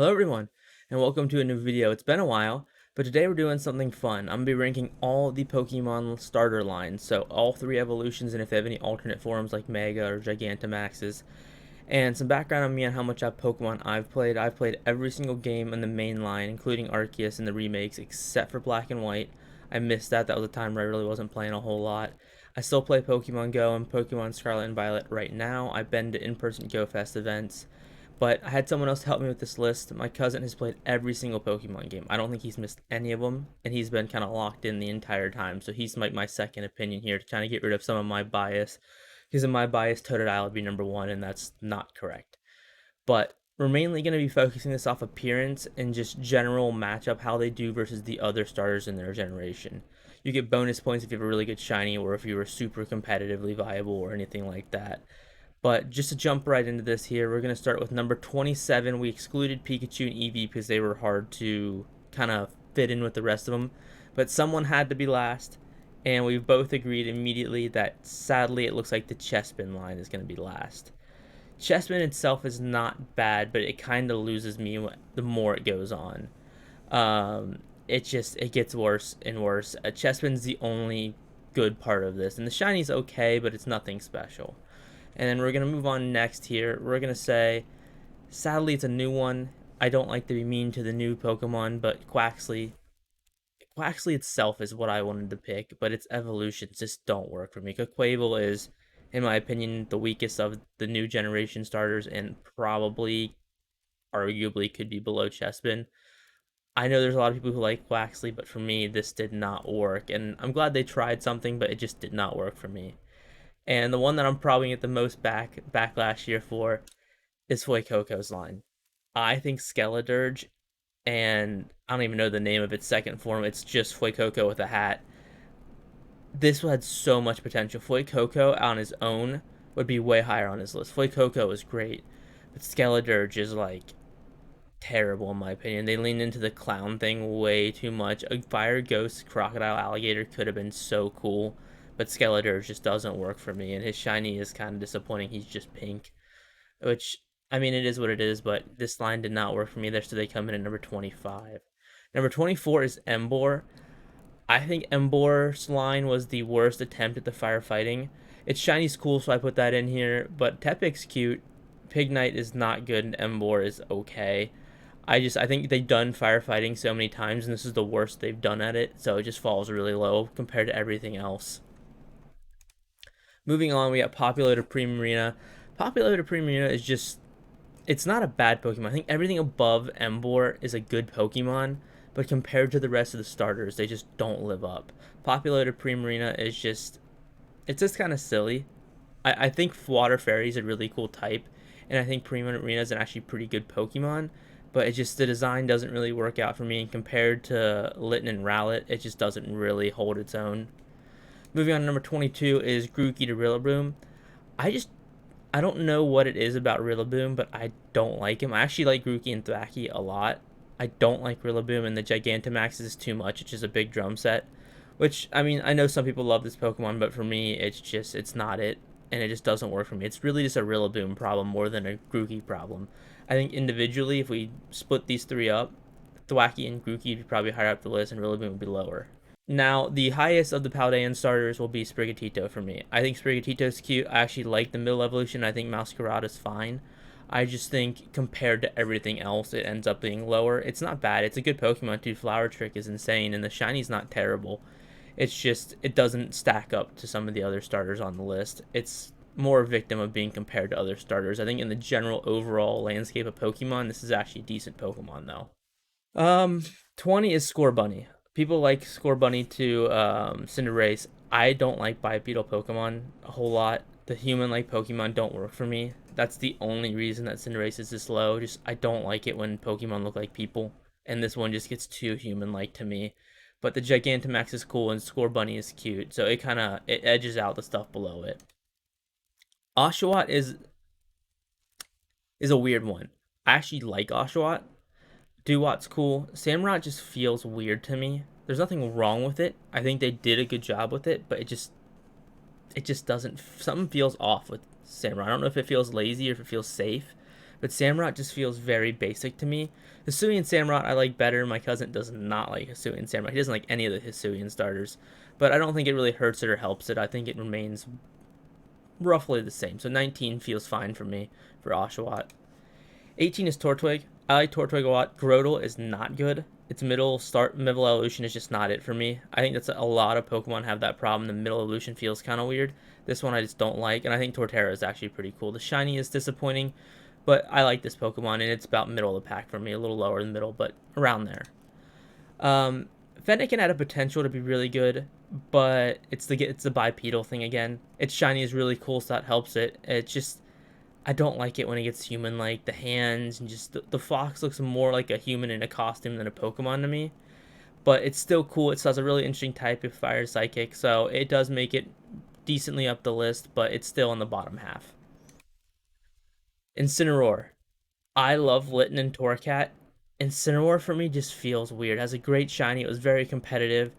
Hello everyone, and welcome to a new video. It's been a while, but today we're doing something fun. I'm going to be ranking all the Pokemon starter lines, so all three evolutions and if they have any alternate forms like Mega or Gigantamaxes. And some background on me on how much Pokemon I've played. I've played every single game in the main line, including Arceus and the remakes, except for Black and White. I missed that. That was a time where I really wasn't playing a whole lot. I still play Pokemon Go and Pokemon Scarlet and Violet right now. I've been to in-person Go Fest events. But I had someone else help me with this list. My cousin has played every single Pokemon game. I don't think he's missed any of them, and he's been kind of locked in the entire time. So he's like my second opinion here to kind of get rid of some of my bias. Because in my bias, Totodile would be number one, and that's not correct. But we're mainly going to be focusing this off appearance and just general matchup, how they do versus the other starters in their generation. You get bonus points if you have a really good shiny or if you were super competitively viable or anything like that. But just to jump right into this here, we're going to start with number 27. We excluded Pikachu and Eevee because they were hard to kind of fit in with the rest of them. But someone had to be last, and we've both agreed immediately that sadly it looks like the Chespin line is going to be last. Chespin itself is not bad, but it kind of loses me the more it goes on. It gets worse and worse. Chespin's the only good part of this, and the shiny's okay, but it's nothing special. And then we're going to move on next here. We're going to say, sadly, it's a new one. I don't like to be mean to the new Pokemon, but Quaxley itself is what I wanted to pick, but its evolutions just don't work for me. Quaxley is, in my opinion, the weakest of the new generation starters and probably, arguably, could be below Chespin. I know there's a lot of people who like Quaxley, but for me, this did not work. And I'm glad they tried something, but it just did not work for me. And the one that I'm probably get the most backlash here for is Fuecoco's line. I think Skeletor, and I don't even know the name of its second form. It's just Fuecoco with a hat. This had so much potential. Fuecoco on his own would be way higher on his list. Fuecoco is great, but Skeletor is like terrible in my opinion. They leaned into the clown thing way too much. A fire ghost crocodile alligator could have been so cool, but Skeletor just doesn't work for me, and his shiny is kind of disappointing. He's just pink, which, I mean, it is what it is, but this line did not work for me there, so they come in at number 25. Number 24 is Embor. I think Embor's line was the worst attempt at the firefighting. Its shiny's cool, so I put that in here, but Tepig's cute. Pignite is not good, and Embor is okay. I think they've done firefighting so many times, and this is the worst they've done at it, so it just falls really low compared to everything else. Moving on, we got Populated Primarina. Populated Primarina is just, it's not a bad Pokemon. I think everything above Embor is a good Pokemon, but compared to the rest of the starters, they just don't live up. Populated Primarina is just, it's just kind of silly. I think Water Fairy is a really cool type, and I think Primarina is an actually pretty good Pokemon, but it just, the design doesn't really work out for me, and compared to Litten and Rowlet, it just doesn't really hold its own. Moving on to number 22 is Grookey to Rillaboom. I don't know what it is about Rillaboom, but I don't like him. I actually like Grookey and Thwackey a lot. I don't like Rillaboom, and the Gigantamax is too much. It's just a big drum set, which, I mean, I know some people love this Pokemon, but for me, it's not it, and it just doesn't work for me. It's really just a Rillaboom problem more than a Grookey problem. I think individually, if we split these three up, Thwackey and Grookey would probably higher up the list, and Rillaboom would be lower. Now, the highest of the Paldean starters will be Sprigatito for me. I think Sprigatito is cute. I actually like the middle evolution. I think Masquerade is fine. I just think compared to everything else, it ends up being lower. It's not bad. It's a good Pokemon too. Flower Trick is insane, and the shiny's not terrible. It's just, it doesn't stack up to some of the other starters on the list. It's more a victim of being compared to other starters. I think in the general overall landscape of Pokemon, this is actually a decent Pokemon though. 20 is Scorebunny. People like Scorebunny to Cinderace. I don't like bipedal Pokemon a whole lot. The human-like Pokemon don't work for me. That's the only reason that Cinderace is this low. Just, I don't like it when Pokemon look like people, and this one just gets too human-like to me. But the Gigantamax is cool, and Scorebunny is cute, so it edges out the stuff below it. Oshawott is a weird one. I actually like Oshawott. Duwat's cool. Samurott just feels weird to me. There's nothing wrong with it. I think they did a good job with it, but it just doesn't, something feels off with Samurott. I don't know if it feels lazy or if it feels safe, but Samurott just feels very basic to me. Hisuian Samurott I like better. My cousin does not like Hisuian Samurott. He doesn't like any of the Hisuian starters, but I don't think it really hurts it or helps it. I think it remains roughly the same. So 19 feels fine for me for Oshawott. 18 is Tortwig. I like Tortwig a lot. Grotle is not good. Its middle evolution is just not it for me. I think that's a lot of Pokemon have that problem. The middle evolution feels kind of weird. This one I just don't like, and I think Torterra is actually pretty cool. The shiny is disappointing, but I like this Pokemon, and it's about middle of the pack for me. A little lower than middle, but around there. Fennekin had a potential to be really good, but it's the bipedal thing again. Its shiny is really cool, so that helps it. It's just I don't like it when it gets human like the hands and just the fox looks more like a human in a costume than a Pokemon to me. But it's still cool. It still has a really interesting type of fire psychic, so it does make it decently up the list, but it's still in the bottom half. Incineroar. I love Litten and Torcat. Incineroar for me just feels weird. It has a great shiny. It was very competitive.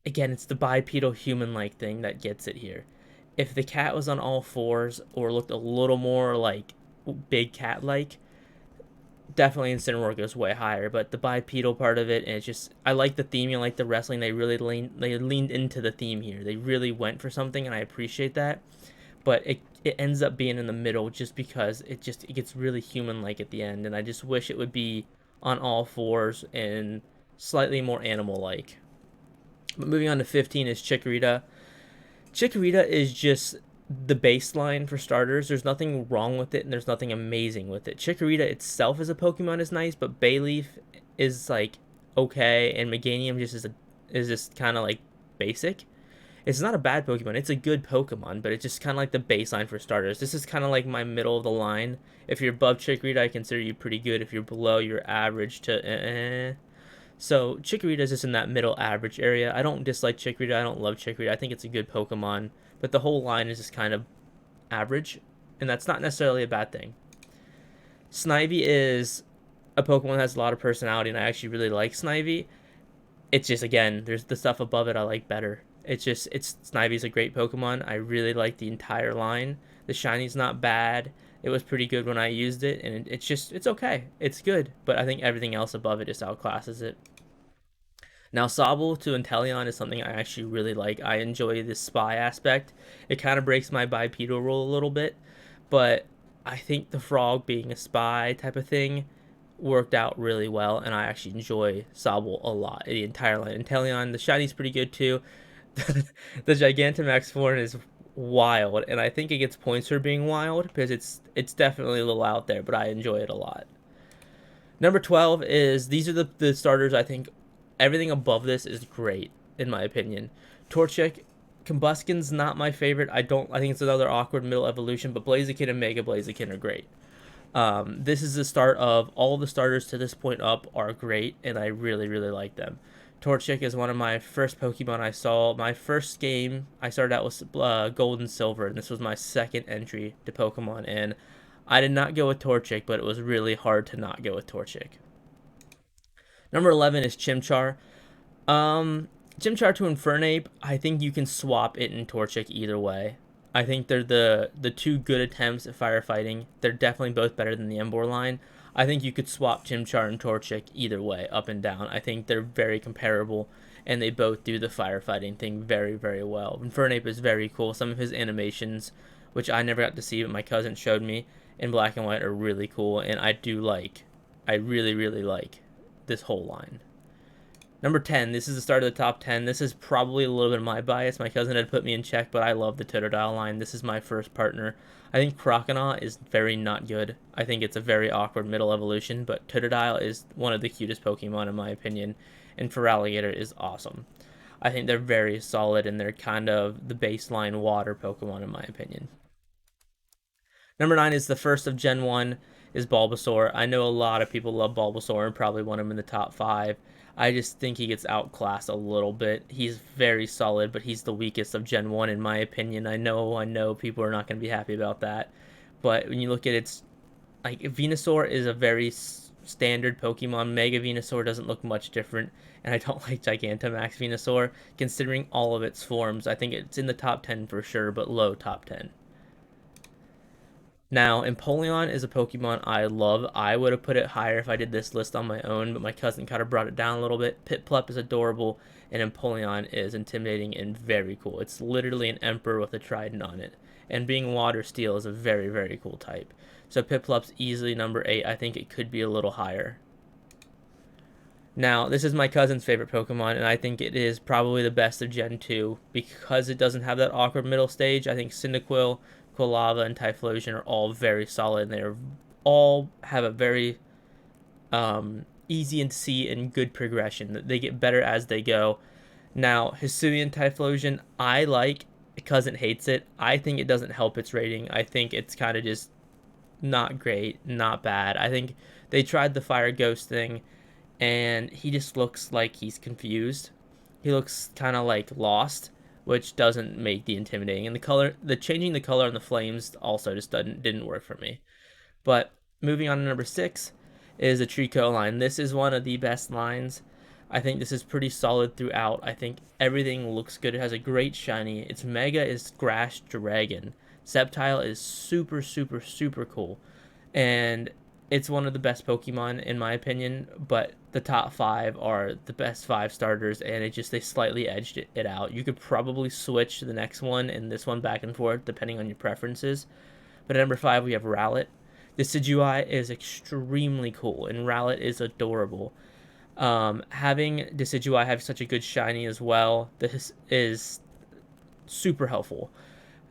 Again, it's the bipedal human like thing that gets it here. If the cat was on all fours or looked a little more like big cat like, definitely Incineroar goes way higher. But the bipedal part of it, and it's just I like the theme, I like the wrestling. They leaned into the theme here. They really went for something, and I appreciate that. But it ends up being in the middle just because it gets really human like at the end, and I just wish it would be on all fours and slightly more animal like. But moving on to 15 is Chikorita. Chikorita is just the baseline for starters. There's nothing wrong with it, and there's nothing amazing with it. Chikorita itself as a Pokemon is nice, but Bayleaf is like okay, and Meganium is just kind of like basic. It's not a bad Pokemon. It's a good Pokemon, but it's just kind of like the baseline for starters. This is kind of like my middle of the line. If you're above Chikorita, I consider you pretty good. If you're below, you're average to So Chikorita is just in that middle average area. I don't dislike Chikorita. I don't love Chikorita. I think it's a good Pokemon, but the whole line is just kind of average, and that's not necessarily a bad thing. Snivy is a Pokemon that has a lot of personality, and I actually really like Snivy. It's just again, there's the stuff above it I like better. It's Snivy's a great Pokemon. I really like the entire line. The shiny's not bad. It was pretty good when I used it, and it's okay. It's good, but I think everything else above it just outclasses it. Now, Sable to Empoleon is something I actually really like. I enjoy this spy aspect. It kind of breaks my bipedal rule a little bit, but I think the frog being a spy type of thing worked out really well, and I actually enjoy Sable a lot. The entire line. Empoleon, the shiny's pretty good too. The Gigantamax form is wild, and I think it gets points for being wild because it's definitely a little out there, but I enjoy it a lot. Number 12 is these are the starters I think everything above this is great in my opinion. Torchic, Combusken's not my favorite. I think it's another awkward middle evolution, but Blaziken and Mega Blaziken are great. This is the start of all the starters to this point up are great, and I really, really like them. Torchic is one of my first Pokemon I saw. My first game I started out with Gold and Silver, and this was my second entry to Pokemon, and I did not go with Torchic, but it was really hard to not go with Torchic. Number 11 is Chimchar. Chimchar to Infernape, I think you can swap it and Torchic either way. I think they're the two good attempts at firefighting. They're definitely both better than the Embor line. I think you could swap Chimchar and Torchic either way, up and down. I think they're very comparable, and they both do the firefighting thing very, very well. Infernape is very cool. Some of his animations, which I never got to see, but my cousin showed me in black and white, are really cool, and I really, really like this whole line. Number 10, this is the start of the top 10. This is probably a little bit of my bias. My cousin had put me in check, but I love the Totodile line. This is my first partner. I think Croconaw is very not good. I think it's a very awkward middle evolution, but Totodile is one of the cutest Pokemon in my opinion, and Feraligatr is awesome. I think they're very solid, and they're kind of the baseline water Pokemon in my opinion. Number 9 is the first of Gen 1, is Bulbasaur. I know a lot of people love Bulbasaur and probably want him in the top 5. I just think he gets outclassed a little bit. He's very solid, but he's the weakest of Gen 1 in my opinion. I know people are not going to be happy about that. But when you look at it, like Venusaur is a very standard Pokemon. Mega Venusaur doesn't look much different, and I don't like Gigantamax Venusaur considering all of its forms. I think it's in the top 10 for sure, but low top 10. Now, Empoleon is a Pokemon I love. I would have put it higher if I did this list on my own, but my cousin kind of brought it down a little bit. Piplup is adorable, and Empoleon is intimidating and very cool. It's literally an Emperor with a trident on it. And being Water Steel is a very, very cool type. So Piplup's easily number 8. I think it could be a little higher. Now, this is my cousin's favorite Pokemon, and I think it is probably the best of Gen 2 because it doesn't have that awkward middle stage. I think Cyndaquil, Quilava, and Typhlosion are all very solid, and they're all have a very easy to see and good progression. They get better as they go. Now, Hisuian Typhlosion, I like. Cousin hates it. I think it doesn't help its rating. I think it's kind of just not great, not bad. I think they tried the Fire Ghost thing and he just looks like he's confused. He looks kind of like lost, which doesn't make the intimidating. And the changing the color on the flames also just didn't work for me. But moving on to number 6 is the Trico line. This is one of the best lines. I think this is pretty solid throughout. I think everything looks good. It has a great shiny. Its Mega is Grass Dragon. Sceptile is super, super, super cool. And it's one of the best Pokemon in my opinion, but the top 5 are the best 5 starters, and they slightly edged it out. You could probably switch to the next one and this one back and forth depending on your preferences. But at number 5 we have Rowlet. The Decidueye is extremely cool, and Rowlet is adorable. Having Decidueye have such a good shiny as well, this is super helpful.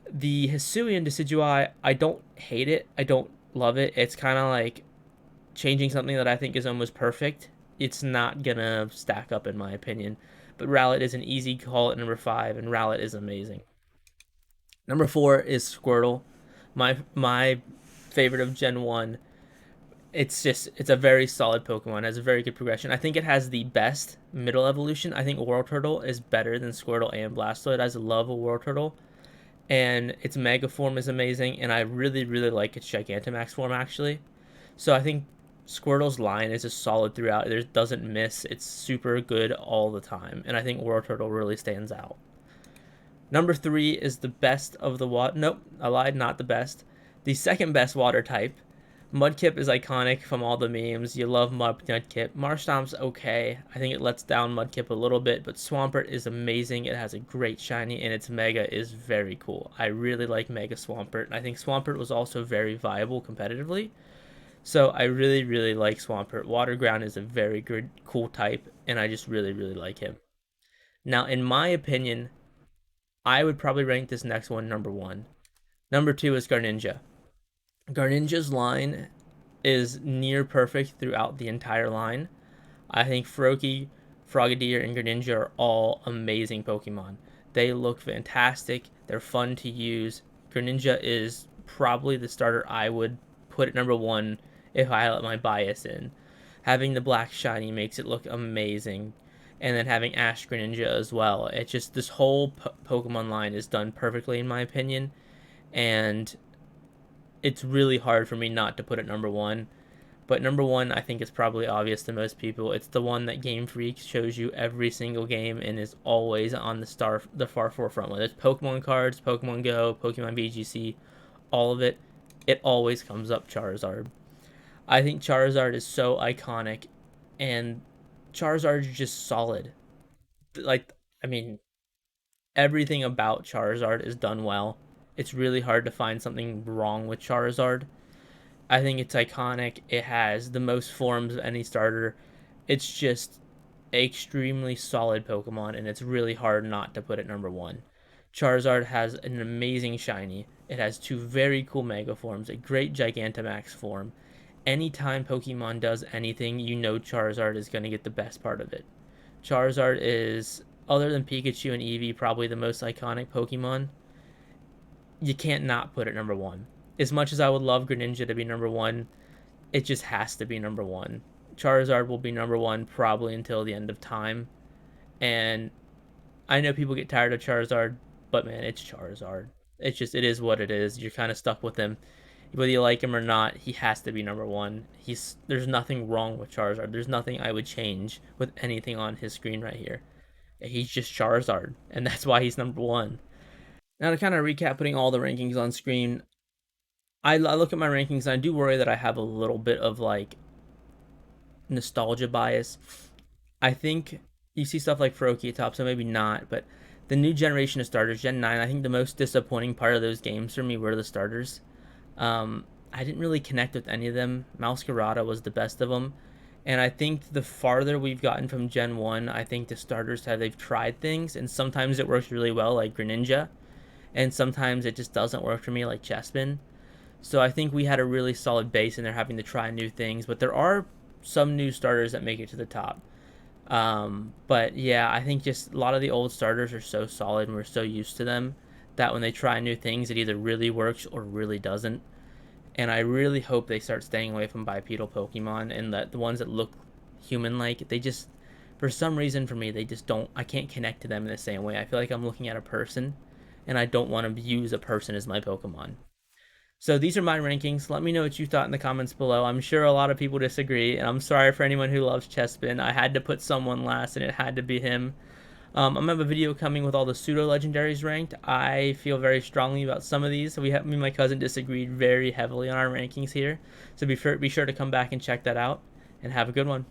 The Hisuian Decidueye, I don't hate it. I don't love it. It's kind of like changing something that I think is almost perfect. It's not gonna stack up in my opinion. But Rowlet is an easy call at number 5, and Rowlet is amazing. Number 4 is Squirtle, my favorite of Gen 1. It's a very solid Pokemon. It has a very good progression. I think it has the best middle evolution. I think Wartortle is better than Squirtle and Blastoise. I love a Wartortle, and its Mega form is amazing, and I really, really like its Gigantamax form actually. So I think Squirtle's line is just solid throughout. It doesn't miss. It's super good all the time, and I think Wartortle really stands out. Number 3 is the best of the water. Nope, I lied. Not the best. The second best water type. Mudkip is iconic from all the memes. You love Mudkip. Marshtomp's okay. I think it lets down Mudkip a little bit, but Swampert is amazing. It has a great shiny, and its Mega is very cool. I really like Mega Swampert. I think Swampert was also very viable competitively. So I really, really like Swampert. Water Ground is a very good, cool type, and I just really, really like him. Now, in my opinion, I would probably rank this next one number 1. Number 2 is Greninja. Greninja's line is near perfect throughout the entire line. I think Froakie, Frogadier, and Greninja are all amazing Pokemon. They look fantastic. They're fun to use. Greninja is probably the starter I would put at number 1 if I let my bias in. Having the black shiny makes it look amazing. And then having Ash Greninja as well. It's just this whole Pokemon line is done perfectly in my opinion. And it's really hard for me not to put it number 1. But number 1, I think is probably obvious to most people. It's the one that Game Freak shows you every single game and is always on the far forefront. Whether it's Pokemon cards, Pokemon Go, Pokemon VGC, all of it, it always comes up Charizard. I think Charizard is so iconic, and Charizard is just solid. Like, I mean, everything about Charizard is done well. It's really hard to find something wrong with Charizard. I think it's iconic. It has the most forms of any starter. It's just an extremely solid Pokemon, and it's really hard not to put it number 1. Charizard has an amazing shiny. It has 2 very cool Mega forms, a great Gigantamax form. Anytime Pokemon does anything, you know Charizard is going to get the best part of it. Charizard is, other than Pikachu and Eevee, probably the most iconic Pokemon. You can't not put it number 1. As much as I would love Greninja to be number 1, it just has to be number 1. Charizard will be number 1 probably until the end of time. And I know people get tired of Charizard, but man, it's Charizard. It is what it is. You're kind of stuck with him. Whether you like him or not, he has to be number 1. There's nothing wrong with Charizard. There's nothing I would change with anything on his screen right here. He's just Charizard, and that's why he's number 1. Now to kind of recap putting all the rankings on screen, Mm-hmm. I look at my rankings and I do worry that I have a little bit of like nostalgia bias. I think you see stuff like Froakie top, so maybe not, but the new generation of starters, Gen 9, I think the most disappointing part of those games for me were the starters. I didn't really connect with any of them. Mouscarada was the best of them. And I think the farther we've gotten from Gen 1, I think the starters they've tried things, and sometimes it works really well, like Greninja, and sometimes it just doesn't work for me, like Chespin. So I think we had a really solid base, and they're having to try new things, but there are some new starters that make it to the top. But yeah, I think just a lot of the old starters are so solid and we're so used to them that when they try new things, it either really works or really doesn't. And I really hope they start staying away from bipedal Pokemon and that the ones that look human like, they just, for some reason for me, they just don't, I can't connect to them in the same way. I feel like I'm looking at a person and I don't want to use a person as my Pokemon. So these are my rankings. Let me know what you thought in the comments below. I'm sure a lot of people disagree, and I'm sorry for anyone who loves Chespin. I had to put someone last, and it had to be him. I'm gonna have a video coming with all the pseudo legendaries ranked. I feel very strongly about some of these. Me and my cousin disagreed very heavily on our rankings here, so be sure to come back and check that out. And have a good one.